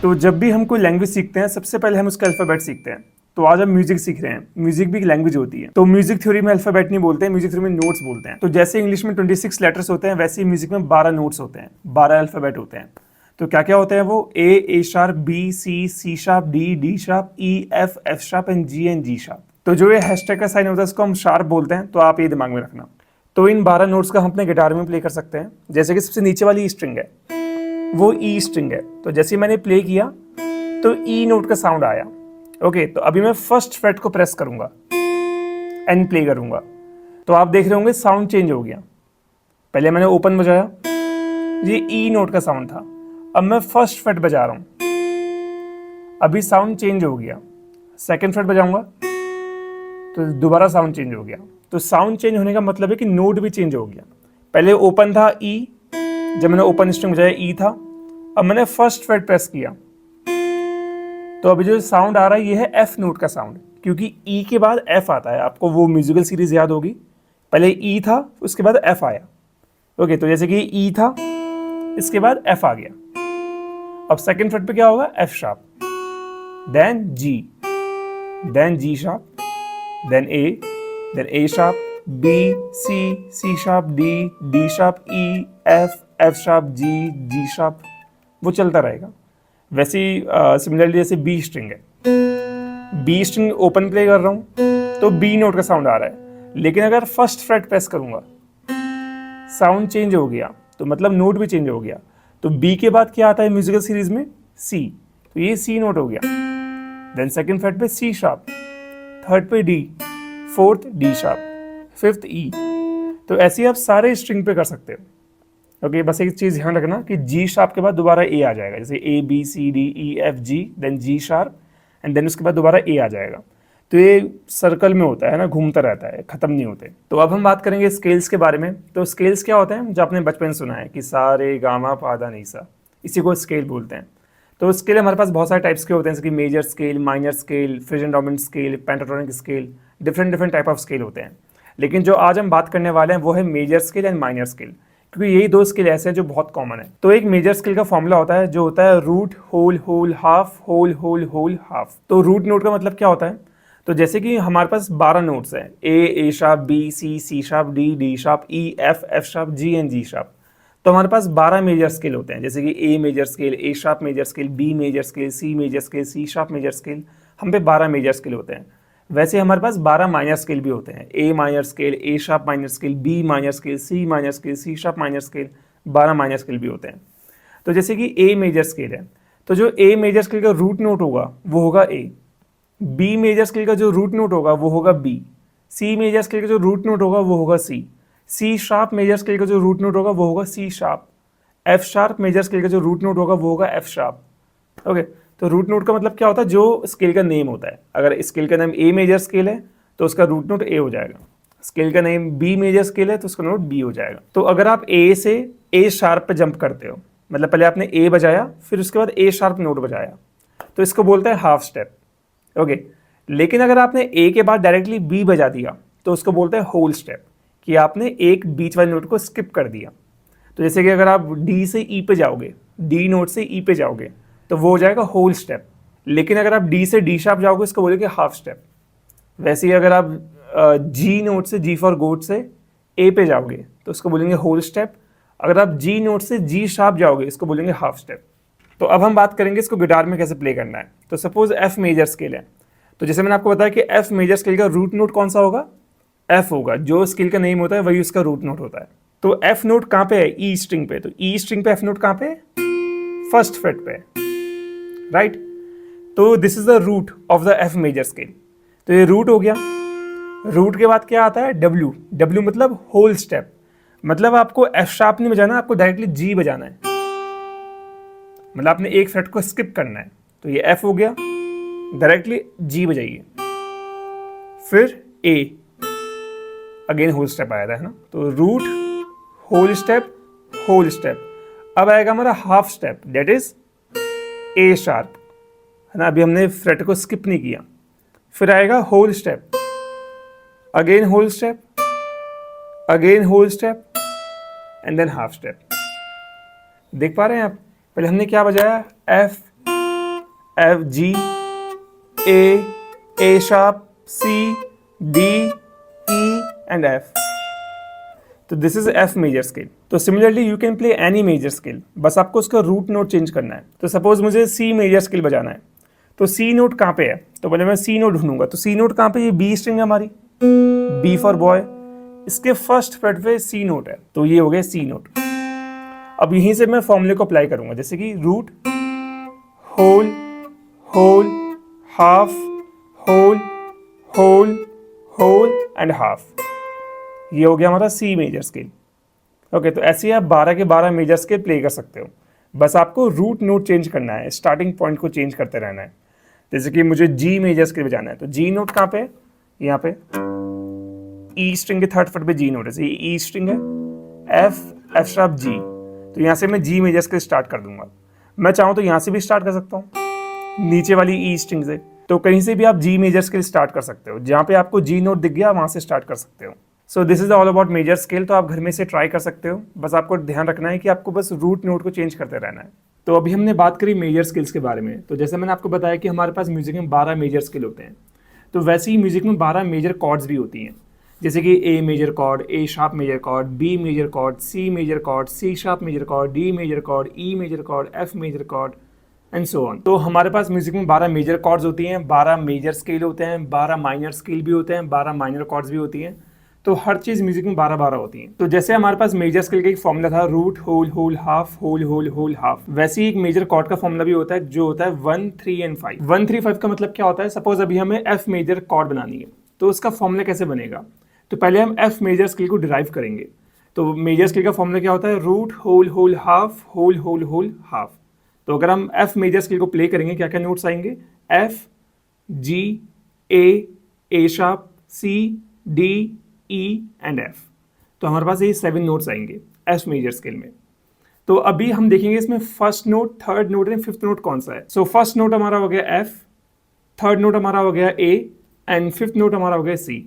तो जब भी हम कोई लैंग्वेज सीखते हैं सबसे पहले हम उसका अल्फ़ाबेट सीखते हैं। तो आज हम म्यूजिक सीख रहे हैं, म्यूजिक भी एक लैंग्वेज होती है। तो म्यूजिक थ्योरी में अल्फ़ाबेट नहीं बोलते हैं, म्यूजिक थ्योरी में नोट्स बोलते हैं। तो जैसे इंग्लिश में 26 लेटर्स होते हैं, वैसे ही म्यूजिक में 12 नोट्स होते हैं, 12 अल्फ़ाबेट होते हैं। तो क्या क्या होते हैं वो? A sharp, B C sharp, D sharp, E F sharp and G sharp. तो जो ये हैशटैग का साइन होता है इसको हम शार्प बोलते हैं, तो आप ये दिमाग में रखना। तो इन 12 नोट्स का हम अपने गिटार में प्ले कर सकते हैं। जैसे कि सबसे नीचे वाली स्ट्रिंग है वो ई स्ट्रिंग है, तो जैसे मैंने प्ले किया तो ई नोट का साउंड आया। ओके, तो अभी मैं फर्स्ट फ्रेट को प्रेस करूंगा एंड प्ले करूंगा, तो आप देख रहे होंगे साउंड चेंज हो गया। पहले मैंने ओपन बजाया, ये ई नोट का साउंड था। अब मैं फर्स्ट फ्रेट बजा रहा हूं, अभी साउंड चेंज हो गया। सेकंड फ्रेट बजाऊंगा तो दोबारा साउंड चेंज हो गया। तो साउंड चेंज होने का मतलब है कि नोट भी चेंज हो गया। पहले ओपन था ई, जब मैंने ओपन स्ट्रिंग बजाया ई था। अब मैंने फर्स्ट फ्रेट प्रेस किया तो अभी जो साउंड आ रहा है ये है एफ नोट का साउंड, क्योंकि ई के बाद एफ आता है। आपको वो म्यूजिकल सीरीज याद होगी, पहले ई था उसके बाद एफ आया। ओके, तो जैसे कि ई था इसके बाद एफ आ गया। अब सेकंड फ्रेट पे क्या होगा? F sharp, then G sharp, then A sharp, B C sharp, D sharp, E F sharp, G sharp, वो चलता रहेगा। वैसे ही सिमिलरली जैसे बी स्ट्रिंग है, बी स्ट्रिंग ओपन प्ले कर रहा हूं तो बी नोट का साउंड आ रहा है, लेकिन अगर फर्स्ट फ्रेट प्रेस करूंगा साउंड चेंज हो गया, तो मतलब नोट भी चेंज हो गया। तो बी के बाद क्या आता है म्यूजिकल सीरीज में? सी, तो ये सी नोट हो गया। देन सेकंड फ्रेट पे सी शार्प, थर्ड पे D, fourth D sharp, fifth E. तो ऐसे ही आप सारे स्ट्रिंग पे कर सकते हो। ओके, बस एक चीज़ ध्यान रखना कि जी शार्प के बाद दोबारा ए आ जाएगा, जैसे A B C D E F G, then G sharp and then उसके बाद दोबारा ए आ जाएगा। तो ये सर्कल में होता है ना, घूमता रहता है, खत्म नहीं होते। तो अब हम बात करेंगे स्केल्स के बारे में। तो स्केल्स क्या होते हैं? जो आपने बचपन सुना है कि सा रे गा मा पा धा नी सा, इसी को स्केल बोलते हैं। तो स्केल हमारे पास बहुत सारे टाइप्स के होते हैं, जैसे कि major scale, minor scale, fridge and dominant scale, pentatonic scale, different type of scale होते हैं। लेकिन जो आज हम बात करने वाले हैं वो है major scale and minor scale, क्योंकि यही दो स्केल ऐसे हैं जो बहुत कॉमन है। तो एक मेजर स्केल का फॉर्मूला होता है जो होता है root whole whole half whole whole whole half. तो रूट नोट का मतलब क्या होता है? तो जैसे कि हमारे पास 12 नोट्स हैं, A sharp, B C sharp, D sharp, E F sharp, G sharp. तो हमारे पास 12 मेजर स्केल होते हैं, जैसे कि A major scale, A sharp major scale, B major scale, C major scale, C sharp major scale. हम पे 12 major scale होते हैं। वैसे हमारे पास 12 माइनर स्केल भी होते हैं, A minor scale, A sharp minor scale, B minor scale, C minor scale, C sharp minor scale, 12 minor scale भी होते हैं। तो जैसे कि ए मेजर स्केल है, तो जो ए मेजर स्केल का रूट नोट होगा वो होगा ए, बी मेजर स्केल का जो रूट नोट होगा वो होगा बी, सी मेजर स्केल का जो रूट नोट होगा वो होगा सी शार्प मेजर स्केल का जो रूट नोट होगा वो होगा C sharp, F sharp major scale का जो रूट नोट होगा वो होगा एफ शार्प। ओके, तो रूट नोट का मतलब क्या होता है? जो स्केल का नेम होता है। अगर स्केल का नाम ए मेजर स्केल है तो उसका रूट नोट ए हो जाएगा, स्केल का नेम बी मेजर स्केल है तो उसका नोट बी हो जाएगा। तो अगर आप ए से ए शार्प पे जंप करते हो, मतलब पहले आपने ए बजाया फिर उसके बाद ए शार्प नोट बजाया, तो इसको बोलते हैं हाफ स्टेप। ओके, लेकिन अगर आपने ए के बाद डायरेक्टली बी बजा दिया तो उसको बोलते हैं होल स्टेप, कि आपने एक बीच वाले नोट को स्किप कर दिया। तो जैसे कि अगर आप डी से ई पे जाओगे, डी नोट से ई पे जाओगे तो वो हो जाएगा होल स्टेप। लेकिन अगर आप डी से डी शार्प जाओगे इसको बोलेंगे हाफ स्टेप। वैसे ही अगर आप जी नोट से, जी फॉर गोट से ए पे जाओगे तो उसको बोलेंगे होल स्टेप। अगर आप जी नोट से जी शार्प जाओगे इसको बोलेंगे हाफ स्टेप। तो अब हम बात करेंगे इसको गिटार में कैसे प्ले करना है। तो सपोज एफ मेजर स्केल है, तो जैसे मैंने आपको बताया कि एफ मेजर स्केल का रूट नोट कौन सा होगा? एफ होगा। जो स्केल का नेम होता है वही उसका रूट नोट होता है। तो एफ नोट कहाँ पे है? ई स्ट्रिंग पे। तो ई स्ट्रिंग पे एफ नोट कहाँ पे है? फर्स्ट फ्रेट पे, राइट। तो this is the root of the F major scale. तो ये रूट हो गया। रूट के बाद क्या आता है? डब्ल्यू। डब्ल्यू मतलब होल स्टेप, मतलब आपको एफ शार्प नहीं बजाना, आपको डायरेक्टली जी बजाना है, मतलब आपने एक फ्रेट को स्किप करना है। तो ये एफ हो गया, डायरेक्टली जी बजाइए। फिर ए, अगेन होल स्टेप आया था, है ना। तो रूट होल स्टेप। अब आएगा हमारा half step, that is a sharp, है ना। अभी हमने फ्रेट को स्किप नहीं किया। फिर आएगा whole step, again whole step and then half step. देख पा रहे हैं आप? पहले हमने क्या बजाया? F F G A sharp, C D E and F. तो this is F major scale. तो similarly you can play any major scale, बस आपको उसका रूट नोट चेंज करना है। तो सपोज मुझे C मेजर स्केल बजाना है, तो C नोट कहाँ पे है, तो पहले मैं C नोट ढूंढूंगा। तो C नोट कहाँ पे, ये B स्ट्रिंग है हमारी, B फॉर बॉय, इसके फर्स्ट फ्रेट पे C नोट है, तो ये हो गया C नोट। अब यहीं से मैं फॉर्मूले को अप्लाई करूंगा, जैसे कि root whole whole half whole whole whole and half, ये हो गया हमारा C मेजर स्केल। ओके, तो ऐसे ही आप 12 के 12 मेजर स्केल प्ले कर सकते हो, बस आपको रूट नोट चेंज करना है, स्टार्टिंग पॉइंट को चेंज करते रहना है। जैसे कि मुझे G मेजर स्केल बजाना है, तो G नोट कहाँ पे है, यहाँ पे E स्ट्रिंग के थर्ड फ्रेट पे G नोट है, ये E स्ट्रिंग है, F शार्प G, तो यहाँ से मैं G मेजर स्केल स्टार्ट कर दूंगा। मैं चाहूँ तो यहाँ से भी स्टार्ट कर सकता हूँ, नीचे वाली E स्ट्रिंग से, तो कहीं से भी आप G मेजर स्केल स्टार्ट कर सकते हो, जहाँ पे आपको G नोट दिख गया वहाँ से स्टार्ट कर सकते हो। So this is all about major scale. तो आप घर में से ट्राई कर सकते हो, बस आपको ध्यान रखना है कि आपको बस रूट नोट को चेंज करते रहना है। तो अभी हमने बात करी मेजर स्केल्स के बारे में। तो जैसे मैंने आपको बताया कि हमारे पास म्यूजिक में 12 मेजर स्केल होते हैं, तो वैसे ही म्यूजिक में 12 मेजर कॉर्ड्स भी होती हैं, जैसे कि A major chord, A sharp major chord, B major chord, C major chord, C sharp major chord, D major chord, E major chord, F major chord and so on. तो हमारे पास music में 12 major chords होती हैं, 12 major scale होते हैं, 12 minor scale भी होते हैं, 12 माइनर कॉर्ड्स भी होती हैं। तो हर चीज़ म्यूजिक में 12-12 होती हैं। तो जैसे हमारे पास मेजर स्केल का एक फॉर्मूला था, root whole whole half whole whole whole half, वैसे ही एक मेजर कॉर्ड का फॉर्मूला भी होता है, जो होता है 1 3 एंड 5। 1 3 5 का मतलब क्या होता है, सपोज अभी हमें एफ मेजर कॉर्ड बनानी है, तो उसका फॉर्मूला कैसे बनेगा, तो पहले हम एफ मेजर स्केल को डिराइव करेंगे। तो मेजर स्केल का फॉर्मूला क्या होता है, root whole whole half whole whole whole half. तो अगर हम एफ मेजर स्केल को प्ले करेंगे, क्या क्या नोट्स आएंगे, F G A sharp C D E and F. तो हमारे पास ये 7 नोट्स आएंगे एफ मेजर स्केल में। तो अभी हम देखेंगे इसमें first note, third note and fifth note कौन सा है। सो फर्स्ट नोट हमारा हो गया एफ, थर्ड नोट हमारा हो गया ए एंड फिफ्थ नोट हमारा हो गया सी।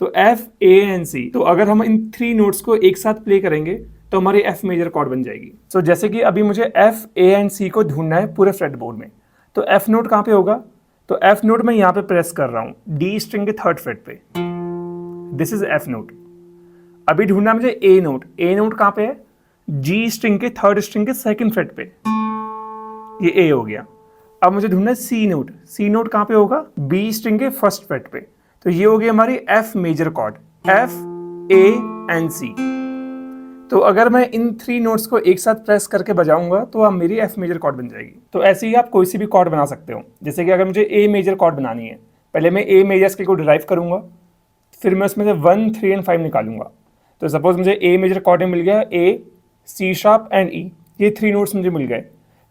तो एफ ए एंड सी, तो अगर हम इन 3 नोट्स को एक साथ प्ले करेंगे तो हमारी एफ मेजर कॉर्ड बन जाएगी। सो जैसे कि अभी मुझे एफ ए एंड सी को ढूंढना है पूरे फ्रेट बोर्ड में, तो एफ नोट कहाँ पे होगा, तो एफ नोट मैं यहाँ पे प्रेस कर रहा हूँ डी स्ट्रिंग के थर्ड फ्रेट पे, दिस इज एफ नोट। अभी ढूंढना मुझे ए नोट, ए नोट कहाँ पे है, जी स्ट्रिंग के थर्ड स्ट्रिंग के सेकंड फ्रेट पे, ये ए हो गया। अब मुझे ढूंढना है सी नोट, सी नोट कहाँ पे होगा, बी स्ट्रिंग के फर्स्ट फ्रेट पे, तो ये हो गई हमारी F major chord, F A and C. तो अगर मैं इन 3 नोट्स को एक साथ प्रेस करके बजाऊंगा तो अब मेरी एफ मेजर कॉर्ड बन जाएगी। तो ऐसे ही आप कोई सी भी कॉर्ड बना सकते हो। जैसे कि अगर मुझे ए मेजर कॉर्ड बनानी है, पहले मैं ए मेजर स्केल को डिराइव करूंगा, फिर मैं उसमें से 1 3 एंड 5 निकालूंगा। तो सपोज मुझे ए मेजर कॉर्ड में मिल गया ए सी शार्प एंड ई, ये 3 नोट्स मुझे मिल गए।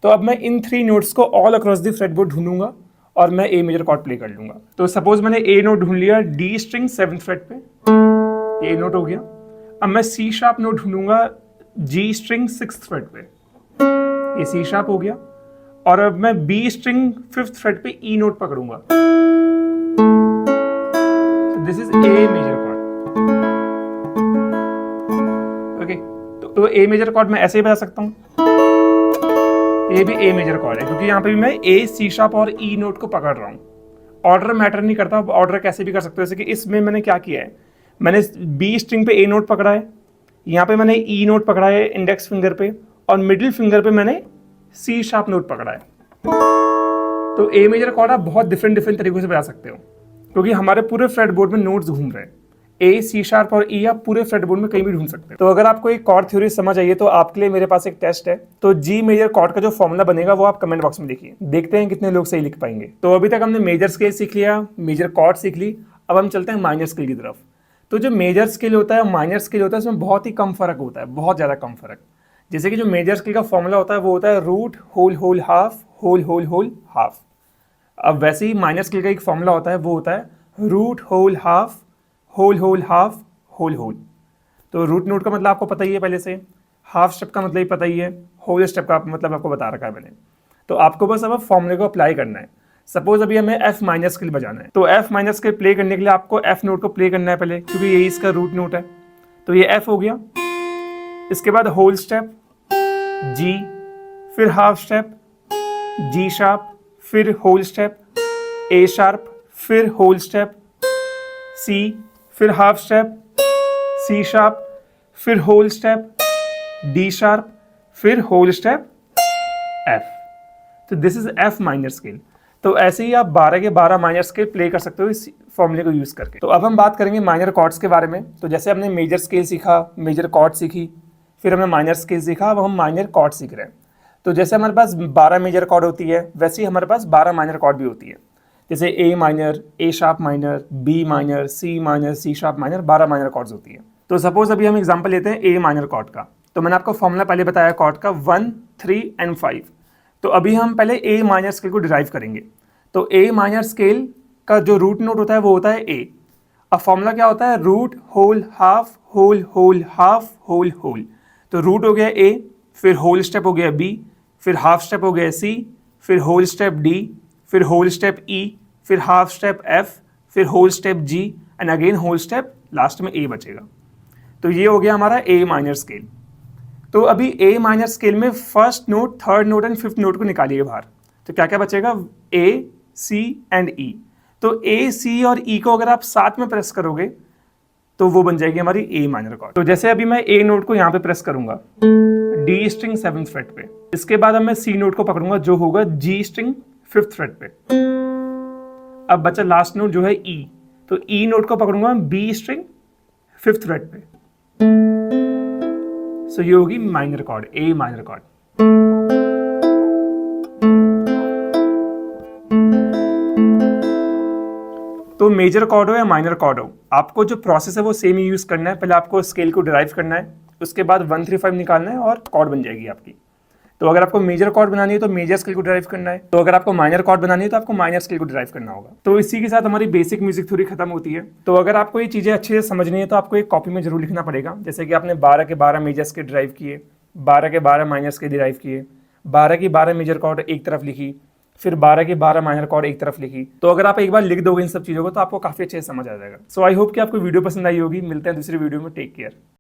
तो अब मैं इन 3 नोट्स को ऑल अक्रॉस द फ्रेटबोर्ड ढूंढूंगा और मैं ए मेजर कॉर्ड प्ले कर लूंगा। तो सपोज मैंने ए नोट ढूंढ लिया डी स्ट्रिंग 7th फ्रेट पे, ए नोट हो गया। अब मैं सी शार्प नोट ढूंढूंगा जी स्ट्रिंग 6th फ्रेट पे, ये सी शार्प हो गया। और अब मैं बी स्ट्रिंग 5th फ्रेट पे ई नोट पकड़ूंगा, this is A major chord. Okay, तो ए मेजर कॉर्ड मैं ऐसे ही बजा सकता हूं, ये भी ए मेजर कॉर्ड है, क्योंकि यहाँ पे भी मैं ए सी शार्प और ई नोट को पकड़ रहा हूँ। ऑर्डर मैटर नहीं करता, ऑर्डर कैसे भी कर सकते हो। जैसे कि इसमें मैंने क्या किया है, मैंने बी स्ट्रिंग पे ए नोट पकड़ा है, यहाँ पे मैंने ई नोट पकड़ा है इंडेक्स फिंगर पे, और मिडिल फिंगर पे मैंने सी शार्प नोट पकड़ा है। तो ए मेजर कॉर्ड आप बहुत डिफरेंट तरीकों से बजा सकते हो, क्योंकि हमारे पूरे फ्रेट बोर्ड में नोट्स घूम रहे हैं। ए सी शार्प और ई आप पूरे फ्रेट बोर्ड में कहीं भी ढूंढ सकते हो। तो अगर आपको एक कॉर्ड थ्योरी समझ आई है तो आपके लिए मेरे पास एक टेस्ट है। तो जी मेजर कॉर्ड का जो फॉर्मूला बनेगा वो आप कमेंट बॉक्स में देखिए, देखते हैं कितने लोग सही लिख पाएंगे। तो अभी तक हमने मेजर स्केल सीख लिया, मेजर कॉर्ड सीख ली, अब हम चलते हैं माइनर स्केल की तरफ। तो जो मेजर स्केल होता है, माइनर स्केल होता है, उसमें बहुत ही कम फर्क होता है, बहुत ज़्यादा कम फर्क। जैसे कि जो मेजर स्केल का फॉर्मूला होता है वो होता है root whole whole half whole whole whole half. अब वैसे ही माइनर स्केल का एक फॉर्मूला होता है, वो होता है root whole half whole whole half whole whole. तो रूट नोट का मतलब आपको पता ही है पहले से, हाफ स्टेप का मतलब ही पता ही है, होल स्टेप का मतलब आपको बता रखा है मैंने। तो आपको बस अब फॉर्मूले को अप्लाई करना है। सपोज अभी हमें एफ माइनर स्केल बजाना है, तो एफ माइनर स्केल प्ले करने के लिए आपको एफ नोट को प्ले करना है पहले, क्योंकि यही इसका रूट नोट है। तो ये एफ हो गया, इसके बाद होल स्टेप जी, फिर हाफ स्टेप जी शार्प, फिर होल स्टेप, ए शार्प, फिर होल स्टेप, सी, फिर हाफ स्टेप, सी शार्प, फिर होल स्टेप, डी शार्प, फिर होल स्टेप, एफ। तो this is F minor scale. तो ऐसे ही आप 12 के 12 माइनर स्केल प्ले कर सकते हो इस फॉर्मूले को यूज करके। तो अब हम बात करेंगे माइनर कॉर्ड्स के बारे में। तो जैसे हमने मेजर स्केल सीखा, मेजर कॉर्ड सीखी, फिर हमने माइनर स्केल सीखा, अब हम माइनर कॉर्ड सीख रहे हैं। तो जैसे हमारे पास 12 मेजर कॉर्ड होती है, वैसे ही हमारे पास 12 माइनर कॉर्ड भी होती है। जैसे A minor, A sharp minor, B minor, C sharp minor, 12 minor chords होती है। तो सपोज अभी हम एग्जांपल लेते हैं ए माइनर कॉर्ड का। तो मैंने आपको फॉर्मूला पहले बताया कॉर्ड का 1, 3 एंड 5। तो अभी हम पहले ए माइनर स्केल को डिराइव करेंगे। तो ए माइनर स्केल का जो रूट नोट होता है वो होता है ए। अब फॉर्मूला क्या होता है? Root whole half whole whole half whole whole. तो रूट हो गया ए, फिर होल स्टेप हो गया बी, फिर हाफ स्टेप हो गया सी, फिर होल स्टेप डी, फिर होल स्टेप ई, फिर हाफ स्टेप एफ, फिर whole step G and again whole step, last में ए बचेगा। तो ये हो गया हमारा ए माइनर स्केल। तो अभी ए माइनर स्केल में first note, third note and fifth note को निकालिए बाहर। तो क्या क्या बचेगा? ए, सी एंड ई। तो ए, सी और ई को अगर आप साथ में प्रेस करोगे तो वो बन जाएगी हमारी ए माइनर कॉर्ड। तो जैसे अभी मैं ए नोट को यहाँ पे प्रेस करूंगा डी स्ट्रिंग 7th फ्रेट पे, इसके बाद अब मैं सी नोट को पकड़ूंगा जो होगा जी स्ट्रिंग 5th फ्रेट पे। अब बचा लास्ट नोट जो है ई। तो ई नोट को पकड़ूंगा बी स्ट्रिंग 5th फ्रेट पे। सो ये होगी माइनर कॉर्ड, ए माइनर कॉर्ड। तो मेजर कॉर्ड हो या माइनर कॉर्ड हो, आपको जो प्रोसेस है वो सेम ही यूज करना है। पहले आपको स्केल को डिराइव करना है, उसके बाद 1, 3, 5 निकालना है और कॉर्ड बन जाएगी आपकी। तो अगर आपको मेजर कॉर्ड बनानी है तो मेजर स्केल को डिराइव करना है। तो अगर आपको माइनर कॉर्ड बनानी है तो आपको माइनर स्केल को डिराइव करना होगा। तो इसी के साथ हमारी बेसिक म्यूजिक थ्योरी खत्म होती है। तो अगर आपको ये चीजें अच्छे से समझनी है तो आपको एक कॉपी में जरूर लिखना पड़ेगा। जैसे कि आपने 12 के 12 मेजर स्केल डिराइव किए, 12 के 12 माइनर स्केल डिराइव किए, 12 की 12 मेजर कॉर्ड एक तरफ लिखी, फिर 12 के 12 माइनर कॉर्ड एक तरफ लिखी। तो अगर आप एक बार लिख दोगे इन सब चीजों को तो आपको काफी अच्छे से समझ आ जाएगा। सो आई होप कि आपको वीडियो पसंद आई होगी। मिलते हैं दूसरी वीडियो में। Take care.